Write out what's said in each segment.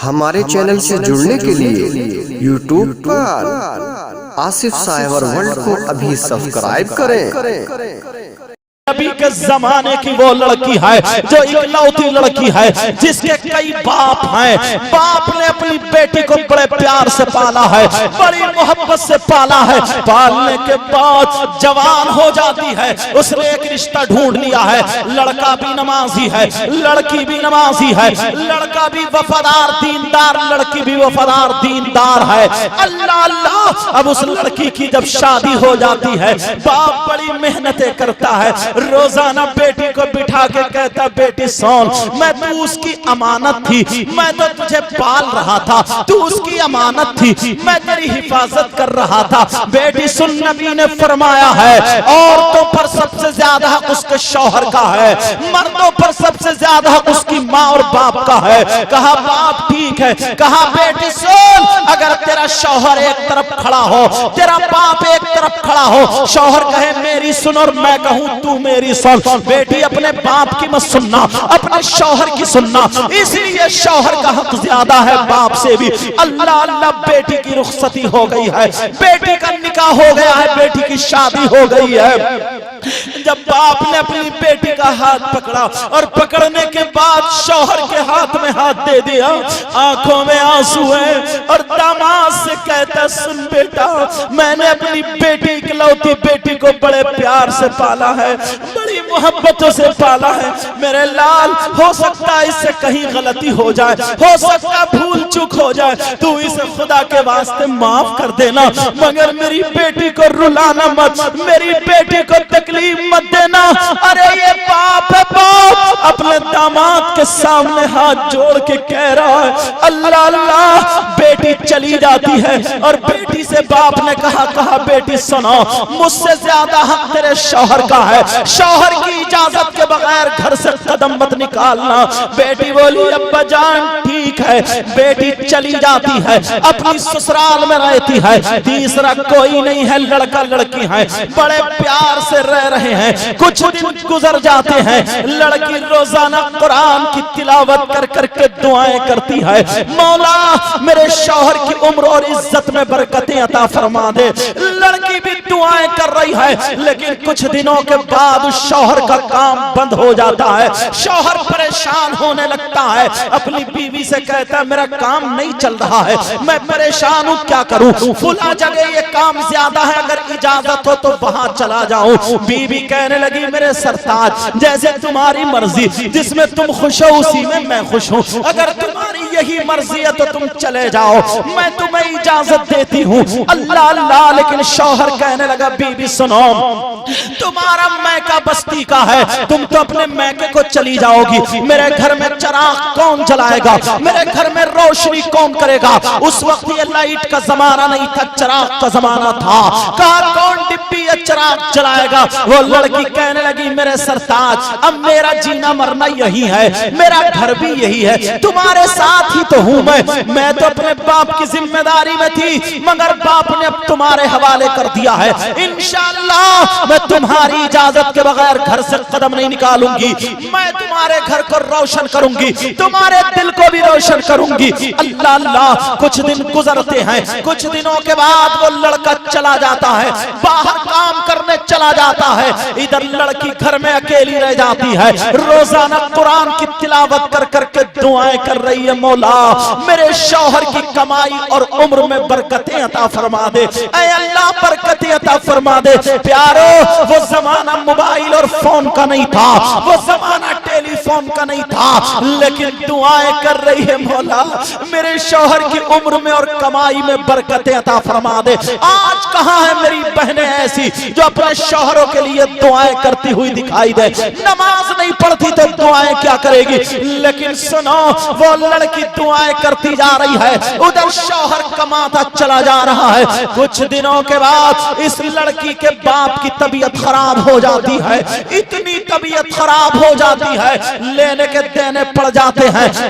ہمارے چینل سے جڑنے کے لیے یوٹیوب پر آصف سائبر ورلڈ کو ابھی سبسکرائب کریں۔ نبی کے زمانے کی وہ لڑکی ہے جو اکلوتی لڑکی ہے جس کے کئی باپ ہیں۔ باپ نے اپنی بیٹی کو بڑے پیار سے پالا ہے، بڑی محبت سے پالا ہے۔ پالنے کے بعد جوان ہو جاتی ہے، اس نے ایک رشتہ ڈھونڈ لیا ہے۔ لڑکا بھی نمازی ہے، لڑکی بھی نمازی ہے، لڑکا بھی وفادار دیندار، لڑکی بھی وفادار دیندار ہے۔ اللہ اللہ، اب اس لڑکی کی جب شادی ہو جاتی ہے، باپ بڑی محنتیں کرتا ہے، روزانہ بیٹی کو بٹھا کے کہتا بیٹی سون، میں تو اس کی امانت تھی، میں تو تجھے پال رہا تھا، تو اس کی امانت تھی، میں تیری حفاظت کر رہا تھا۔ بیٹی سن، نبی نے فرمایا ہے عورتوں پر سب سے زیادہ حق اس کے شوہر کا ہے، مردوں پر سب سے زیادہ حق اس کی ماں اور باپ کا ہے۔ کہا باپ ٹھیک ہے، کہا بیٹی سن، اگر تیرا شوہر ایک طرف کھڑا ہو، تیرا باپ ایک طرف کھڑا ہو، شوہر کہے میری سن اور میں کہوں تو میری سن، بیٹی اپنے باپ کی مت سننا، اپنے شوہر کی سننا، اس لیے شوہر کا حق زیادہ ہے باپ سے بھی۔ اللہ اللہ، بیٹی کی رخصتی ہو گئی ہے، بیٹی کا نکاح ہو گیا ہے، بیٹی کی شادی ہو گئی ہے۔ جب باپ نے اپنی بیٹی کا ہاتھ پکڑا اور پکڑنے کے بعد شوہر کے ہاتھ میں ہاتھ دے دیا، آنکھوں میں آنسو ہے اور داماد سے کہتا سن بیٹا، میں نے اپنی بیٹی اکلوتی بیٹی کو بڑے پیار سے پالا ہے، بڑی محبتوں سے پالا ہے، میرے لال ہو سکتا ہے اس سے کہیں غلطی ہو جائے، ہو سکتا بھول چک ہو جائے، تو اسے خدا کے واسطے معاف کر دینا، مگر میری بیٹی کو رلانا مت، میری بیٹی کو تکلیف مت دینا۔ ارے یہ باپ ہے، باپ اپنے داماد کے سامنے ہاتھ جوڑ کے کہہ رہا ہے اللہ اللہ۔ بیٹی چلی جاتی ہے اور بیٹی سے باپ نے کہا بیٹی سنو، مجھ سے زیادہ حق تیرے شوہر کا ہے، شوہر کی اجازت کے بغیر گھر سے قدم مت نکالنا۔ بیٹی بولی ابا جان ٹھیک ہے۔ بیٹی چلی جاتی ہے، اپنی سسرال میں رہتی ہے، تیسرا کوئی نہیں ہے، لڑکا لڑکی ہے، بڑے پیار سے رہ رہے ہیں۔ کچھ دن گزر جاتے ہیں، لڑکی روزانہ قرآن کی تلاوت کر کر کے دعائیں کرتی ہے، مولا میرے شوہر کی عمر اور عزت میں برکتیں عطا فرما دے۔ لڑکی بھی دعائیں کر رہی ہے، لیکن کچھ دنوں کے بعد شوہر کا کام بند ہو جاتا ہے، شوہر پریشان ہونے لگتا ہے، اپنی بیوی سے کہتا ہے میرا کام نہیں چل رہا ہے، میں پریشان ہوں، کیا کروں؟ فلاں جگہ یہ کام زیادہ ہے، اگر اجازت ہو تو وہاں چلا جاؤں۔ بیوی کہنے لگی میرے سرتاج جیسے تمہاری مرضی، جس میں تم خوش ہو اسی میں میں خوش ہوں، اگر تمہاری یہی مرضی ہے تو تم چلے جاؤ، میں تمہیں اجازت دیتی ہوں۔ اللہ اللہ، لیکن شوہر کہنے لگا بیوی سنو، تمہارا میکہ بستی کا ہے، تم تو اپنے میکے کو چلی جاؤ گی، میرے گھر میں چراغ کون جلائے گا، میرے گھر میں روشنی کون کرے گا؟ اس وقت یہ لائٹ کا زمانہ نہیں تھا، چراغ کا زمانہ تھا۔ کہا کون ڈبی یا چراغ جلائے گا؟ وہ لڑکی کہنے لگی میرے سرتاج اب میرا جینا مرنا یہی ہے، میرا گھر بھی یہی ہے، تمہارے ساتھ ہی تو ہوں میں تو اپنے باپ کی ذمہ داری میں تھی، مگر باپ نے اب تمہارے حوالے کر دیا ہے، انشاءاللہ میں تمہاری اجازت کے بغیر گھر سے قدم نہیں نکالوں گی، میں تمہارے گھر کو روشن کروں گی، تمہارے دل کو بھی روشن کروں گی۔ اللہ اللہ، کچھ دن گزرتے ہیں، کچھ دنوں کے بعد وہ لڑکا چلا جاتا ہے، باہر کام کرنے چلا جاتا ہے، ادھر لڑکی گھر میں اکیلی رہ جاتی ہے، روزانہ قرآن کی تلاوت کر کر کے دعائیں کر رہی ہے مولا میرے شوہر کی کمائی اور عمر میں برکتیں عطا فرما دے، اے اللہ برکتیں عطا فرما دے۔ پیارو، وہ زمانہ موبائل اور فون کا نہیں تھا، وہ زمانہ ٹیلی فون کا نہیں تھا، لیکن دعائیں کر رہی ہے مولا میرے شوہر کی عمر میں اور کمائی میں برکتیں عطا فرما دے۔ آج کہاں ہے میری بہنیں ایسی جو اپنے شوہروں کے لیے دعائیں کرتی ہوئی دکھائی دے؟ نماز نہیں پڑھتی تو دعائیں کیا کرے گی؟ لیکن سنو، وہ لڑکی دعائیں کرتی جا رہی ہے، ادھر شوہر کماتا چلا جا رہا ہے۔ کچھ دنوں کے بعد اس لڑکی کے باپ کی طبیعت خراب ہو جاتی ہے، اتنی طبیعت خراب ہو جاتی ہے لینے کے دینے پڑ جاتے ہیں،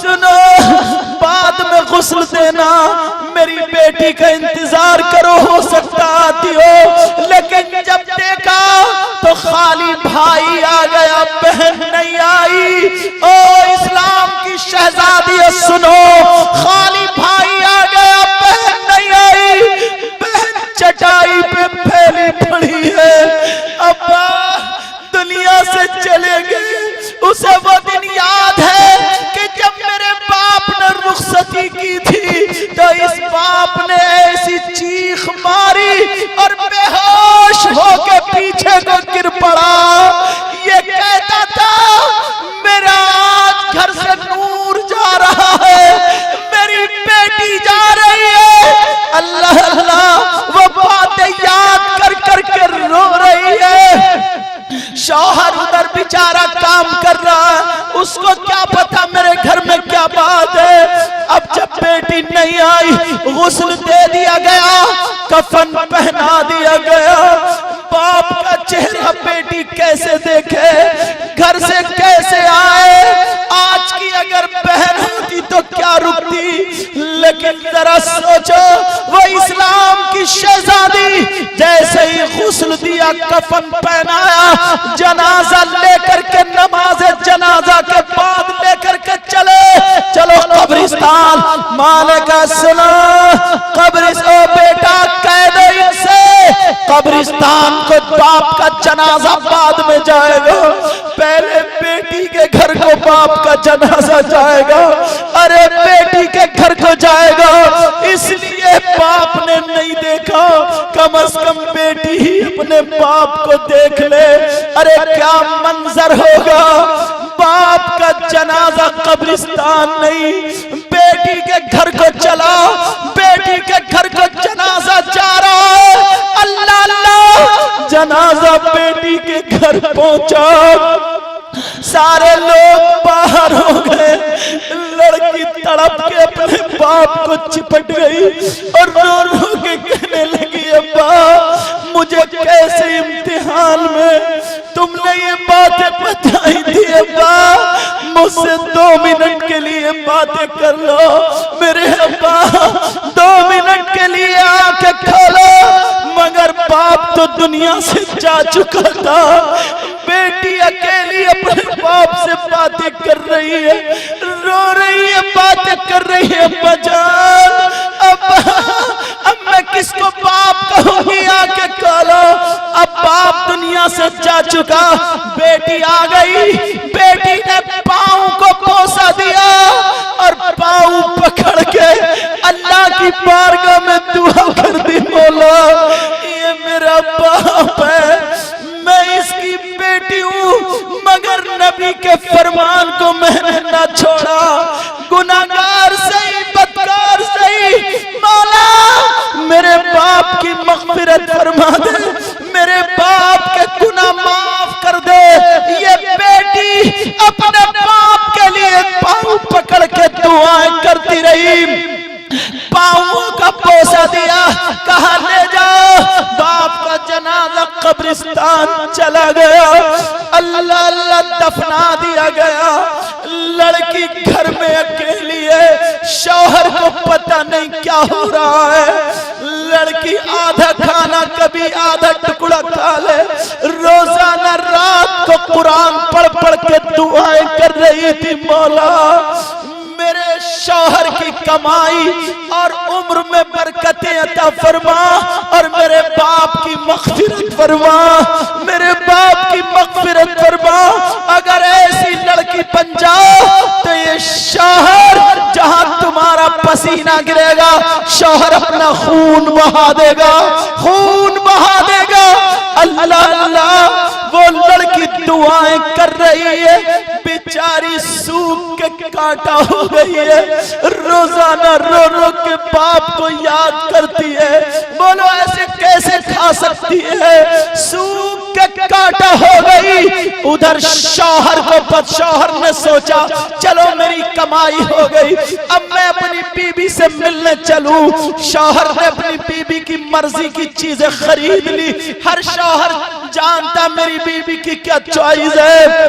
سنو بعد میں غسل دینا، میری بیٹی کا انتظار کرو، ہو سکتا آتی ہو، لیکن جب دیکھا تو خالی بھائی آ گیا، بہن نہیں آئی۔ او اسلام کی شہزادی سنو، خالی بھائی آ گیا، بہن نہیں آئی، بہن چٹائی پہ پھیلی پڑی ہے، ابا دنیا سے چلے گئے۔ اسے وہ دن یاد ہے کہ جب میرے باپ نے رخصتی کی تھی تو اس باپ نے ایسی چیخ ماری اور بے ہوش ہو کے پیچھے کو گر پڑا۔ یہ کہتا تھا میرا آج گھر سے نور جا رہا ہے، میری بیٹی جا رہی ہے۔ اللہ اللہ وہ باتیں یاد کر کر کے رو رہی ہے۔ شوہر ادھر بیچارہ کام کر رہا ہے، اس کو کیا پتا میرے گھر میں کیا بات ہے۔ اب جب بیٹی نہیں آئی، غسل دے دیا گیا، کفن پہنا دیا گیا، باپ کا چہرہ بیٹی کیسے دیکھے، گھر سے کیسے آئے۔ آج کی اگر بہن ہوتی تو کیا رکتی، لیکن ذرا سوچو وہ اسلام کی شہزادی جیسے ہی غسل دیا، کفن پہنایا، جنازہ لے کر کے نماز جنازہ کے بعد لے کر کے چلو قبرستان۔ ماں نے کہا سنو قبرستان بیٹا کہہ دو ان سے قبرستان کو باپ کا جنازہ بعد میں جائے گا، پہلے بیٹی کے گھر کو باپ کا جنازہ جائے گا۔ ارے بیٹی کے گھر کو جائے گا، اس لیے باپ نے نہیں دیکھا، کم از کم بیٹی ہی اپنے باپ کو دیکھ لے۔ ارے کیا منظر ہوگا، باپ کا جنازہ قبرستان نہیں، بیٹی کے گھر کو چلا، بیٹی کے گھر کو جنازہ جا رہا ہے۔ اللہ اللہ جنازہ بیٹی کے گھر پہنچا، سارے لوگ باہر ہو گئے، لڑکی تڑپ کے اپنے باپ کو چپٹ گئی اور رو رو کے کہنے لگی ابا مجھے کیسے امتحان میں تم نے یہ باتیں بتائی تھی ابا، مجھ سے 2 منٹ کے لیے باتیں کر لو میرے ابا، 2 منٹ کے لیے آنکھیں کھولو۔ مگر باپ تو دنیا سے جا چکا تھا، بیٹی اکیلی اپنے باپ سے باتیں کر رہی ہے، رو رہی ہے، باتیں کر رہی ہے۔ ابا جان اب میں کس کو باپ کہوں گی، آنکھیں کھولو۔ اب باپ دنیا سے جا چکا، بیٹی آ گئی، بیٹی نے پاؤں کو بوسہ دیا اور پاؤں پکڑ کے اللہ کی بارگاہ میں دعا کر دی، مولا یہ میرا باپ ہے، میں اس کی بیٹی ہوں، مگر نبی کے فرمان کو میں نے نہ چھوڑا، گناہگار صحیح بدکار صحیح، مولا میرے باپ کی مغفرت فرما دے، میرے باپ کے گناہ معاف کر دے۔ یہ بیٹی اپنے باپ کے لیے پاؤں پکڑ کے دعائیں کرتی رہی، پاؤں کا بوسہ دیا، کہا لے جاؤ۔ باپ کا جنازہ قبرستان چلا گیا، اللہ اللہ دفنا دیا گیا۔ لڑکی گھر میں اکیلی ہے، شوہر کو پتہ نہیں کیا ہو رہا ہے۔ لڑکی آدھا کھانا کبھی آدھا ٹکڑا کھا لے، روزانہ رات کو قرآن پڑھ پڑھ کے دعائیں کر رہی تھی، مولا میرے شوہر کی کمائی اور عمر میں برکتیں عطا فرما اور میرے باپ کی مغفرت فرما، میرے باپ کی مغفرت فرما۔ اگر ایسی لڑکی بن جاؤ تو یہ شوہر جہاں تمہارا پسینہ گرے گا، شوہر اپنا خون بہا دے گا، خون بہا دے گا۔ اللہ اللہ وہ لڑکی دعائیں کر رہی ہے، بیچاری سوکھ کے کاٹا ہو گئی ہے، روزانہ رو رو کے باپ کو یاد کرتی ہے۔ بولو ایسے کیسے کھا سکتی ہے، سوکھ کے کاٹا ہو گئی۔ ادھر شوہر کو پت، شوہر نے سوچا چلو میری کمائی ہو گئی، اب میں اپنی بیوی سے ملنے چلوں۔ شوہر نے اپنی بیوی کی مرضی کی چیزیں خرید لی، ہر شوہر جانتا میری بیوی کی کیا چوائس ہے۔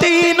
3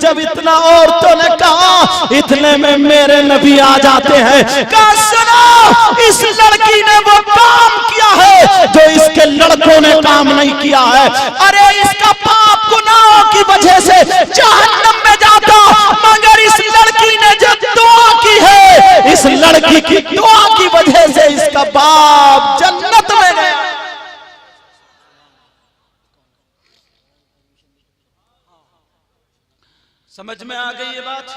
جب اتنا عورتوں نے کہا اتنے میں میرے نبی آ جاتے ہیں، کہا سنو اس لڑکی نے وہ کام کیا ہے جو اس کے لڑکوں نے کام نہیں کیا ہے، ارے اس کا باپ گناہوں کی وجہ سے جہنم میں جاتا، مگر اس لڑکی نے جو دعا کی ہے، اس لڑکی کی دعا کی وجہ سے اس کا باپ جنت میں گیا۔ سمجھ میں آ گئی یہ بات؟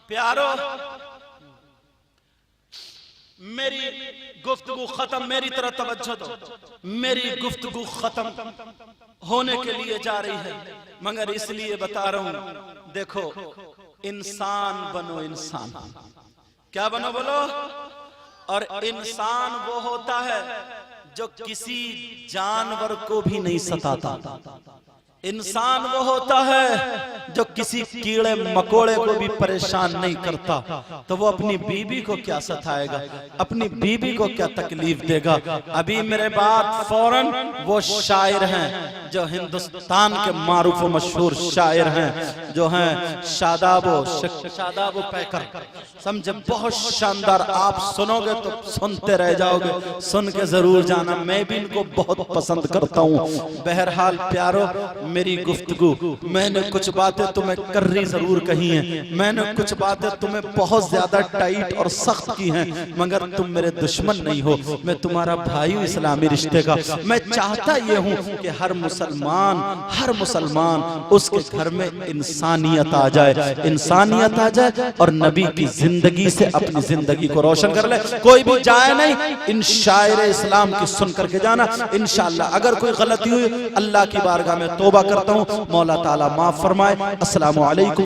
پیارو، میری گفتگو ختم، میری طرح توجہ دو، میری گفتگو ختم ہونے کے لیے جا رہی ہے، مگر اس لیے بتا رہا ہوں، دیکھو انسان بنو، انسان کیا بنو بولو؟ اور انسان وہ ہوتا ہے جو کسی جانور کو بھی نہیں ستاتا، انسان وہ ہوتا ہے جو کسی کیڑے مکوڑے کو بھی پریشان نہیں کرتا، تو وہ اپنی بیوی کو کیا ستائے گا، اپنی بیوی کو کیا تکلیف دے گا؟ ابھی میرے بعد فوراً وہ شاعر ہیں جو ہندوستان کے معروف و مشہور شاعر ہیں، جو ہیں شاداب و پیکر، سمجھے بہت شاندار، آپ سنو گے تو سنتے رہ جاؤ گے، سن کے ضرور جانا، میں بھی ان کو بہت پسند کرتا ہوں۔ بہرحال پیارو، میری گفتگو، میں نے کچھ باتیں تمہیں کرری ضرور کہی ہیں، میں نے کچھ باتیں تمہیں بہت زیادہ ٹائٹ اور سخت کی ہیں، مگر تم میرے دشمن نہیں ہو، میں تمہارا بھائی ہوں اسلامی رشتے کا۔ میں چاہتا یہ ہوں کہ ہر مسلمان اس کے گھر میں انسانیت آ جائے، انسانیت آ جائے اور نبی کی زندگی سے اپنی زندگی کو روشن کر لے۔ کوئی بھی جائے نہیں، ان شاعر اسلام کی سن کر کے جانا انشاءاللہ۔ اگر کوئی غلطی ہوئی اللہ کی بارگاہ میں توبہ کرتا ہوں، مولا تعالیٰ معاف فرمائے۔ السلام علیکم۔